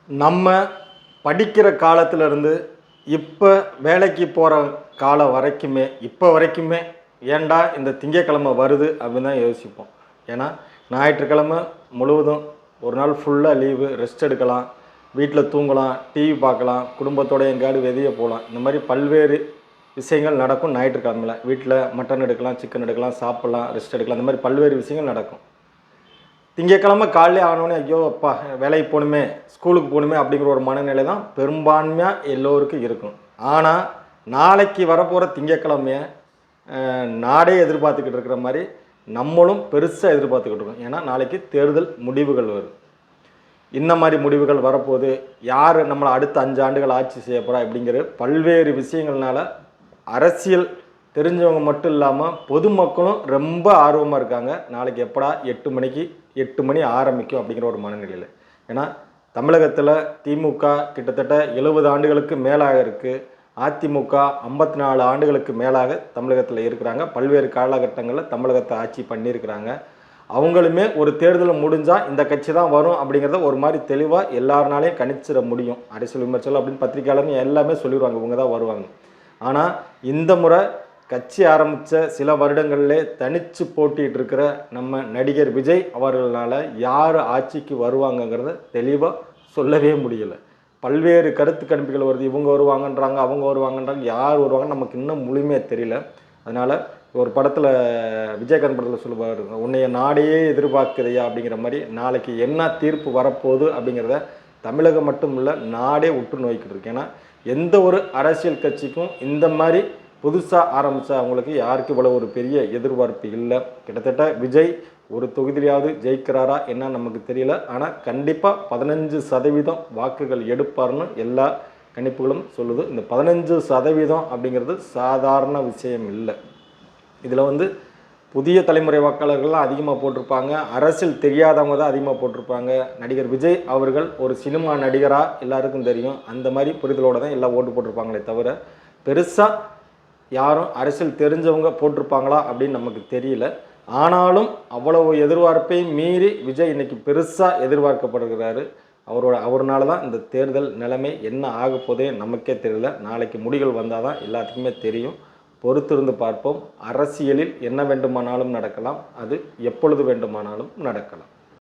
நம்ம படிக்கிற காலத்திலேருந்து இப்போ வேலைக்கு போகிற காலம் வரைக்குமே இப்போ வரைக்குமே ஏன்டா இந்த திங்கக்கிழமை வருது அப்படின்னு தான் யோசிப்போம். ஏன்னா ஞாயிற்றுக்கிழமை முழுவதும் ஒரு நாள் ஃபுல்லாக லீவு, ரெஸ்ட் எடுக்கலாம், வீட்டில் தூங்கலாம், டிவி பார்க்கலாம், குடும்பத்தோடு எங்கேயாவது வெளியே போகலாம். இந்த மாதிரி பல்வேறு விஷயங்கள் நடக்கும். ஞாயிற்றுக்கிழமையில் வீட்டில் மட்டன் எடுக்கலாம், சிக்கன் எடுக்கலாம், சாப்பிட்லாம், ரெஸ்ட் எடுக்கலாம். இந்த மாதிரி பல்வேறு விஷயங்கள் நடக்கும். திங்கக்கிழமை காலையில் ஆனோடனே ஐயோ அப்பா வேலைக்கு போகணுமே, ஸ்கூலுக்கு போகணுமே அப்படிங்கிற ஒரு மனநிலை தான் பெரும்பான்மையாக எல்லோருக்கும் இருக்கும். ஆனால் நாளைக்கு வரப்போகிற திங்கக்கிழமையை நாடே எதிர்பார்த்துக்கிட்டு இருக்கிற மாதிரி நம்மளும் பெருசாக எதிர்பார்த்துக்கிட்டு இருக்கோம். ஏன்னா நாளைக்கு தேர்தல் முடிவுகள் வரும். இந்த மாதிரி முடிவுகள் வரப்போது, யார் நம்மளை அடுத்த 5 ஆண்டுகள் ஆட்சி செய்ய போகிறா அப்படிங்கிற பல்வேறு விஷயங்கள்னால அரசியல் தெரிஞ்சவங்க மட்டும் இல்லாமல் பொதுமக்களும் ரொம்ப ஆர்வமாக இருக்காங்க. நாளைக்கு எப்படா 8 மணி ஆரம்பிக்கும் அப்படிங்கிற ஒரு மனநிலையில். ஏன்னா தமிழகத்தில் திமுக கிட்டத்தட்ட 70 ஆண்டுகளுக்கு மேலாக இருக்குது. அதிமுக 54 ஆண்டுகளுக்கு மேலாக தமிழகத்தில் இருக்கிறாங்க. பல்வேறு காலகட்டங்களில் தமிழகத்தை ஆட்சி பண்ணியிருக்கிறாங்க. அவங்களுமே ஒரு தேர்தல் முடிஞ்சால் இந்த கட்சி தான் வரும் அப்படிங்கிறத ஒரு மாதிரி தெளிவாக எல்லாருனாலையும் கணிச்சிட முடியும். அரசியல் விமர்சனம் அப்படின்னு பத்திரிகையாளர்னு எல்லாமே சொல்லிடுவாங்க, இவங்க தான் வருவாங்க. ஆனால் இந்த முறை கட்சி ஆரம்பித்த சில வருடங்களிலே தனித்து போட்டிகிட்டு இருக்கிற நம்ம நடிகர் விஜய் அவர்களால் யார் ஆட்சிக்கு வருவாங்கங்கிறத தெளிவாக சொல்லவே முடியலை. பல்வேறு கருத்து கணிப்புகள் வருது, இவங்க வருவாங்கன்றாங்க, அவங்க வருவாங்கன்றாங்க, யார் வருவாங்கன்னு நமக்கு இன்னும் முழுமையாக தெரியல. அதனால் ஒரு படத்தில் விஜயகாந்த் படத்தில் சொல்லுவார், உன்னைய நாடையே எதிர்பார்க்குதையா அப்படிங்கிற மாதிரி நாளைக்கு என்ன தீர்ப்பு வரப்போகுது அப்படிங்கிறத தமிழகம் மட்டும் இல்லை நாடே உற்று நோக்கிட்டு இருக்கு. ஏன்னா எந்த ஒரு அரசியல் கட்சிக்கும் இந்த மாதிரி புதுசாக ஆரம்பித்தா அவங்களுக்கு யாருக்கு இவ்வளோ ஒரு பெரிய எதிர்பார்ப்பு இல்லை. கிட்டத்தட்ட விஜய் ஒரு தொகுதியிலாவது ஜெயிக்கிறாரா என்ன நமக்கு தெரியல. ஆனால் கண்டிப்பாக 15% வாக்குகள் எடுப்பார்னு எல்லா கணிப்புகளும் சொல்லுது. இந்த 15% அப்படிங்கிறது சாதாரண விஷயம் இல்லை. இதில் புதிய தலைமுறை வாக்காளர்கள்லாம் அதிகமாக போட்டிருப்பாங்க, அரசியல் தெரியாதவங்க தான் அதிகமாக போட்டிருப்பாங்க. நடிகர் விஜய் அவர்கள் ஒரு சினிமா நடிகராக எல்லாருக்கும் தெரியும். அந்த மாதிரி புரிதலோடு தான் எல்லாம் ஓட்டு போட்டிருப்பாங்களே தவிர பெருசாக யாரும் அரசியல் தெரிஞ்சவங்க போட்டிருப்பாங்களா அப்படின்னு நமக்கு தெரியல. ஆனாலும் அவ்வளவு எதிர்பார்ப்பை மீறி விஜய் இன்னைக்கு பெருசாக எதிர்பார்க்கப்படுகிறாரு. அவர்னால தான் இந்த தேர்தல் நிலைமை என்ன ஆக போதே நமக்கே தெரியல. நாளைக்கு முடிவுகள் வந்தால் தான் எல்லாத்துக்குமே தெரியும். பொறுத்திருந்து பார்ப்போம். அரசியலில் என்ன வேண்டுமானாலும் நடக்கலாம், அது எப்பொழுது வேண்டுமானாலும் நடக்கலாம்.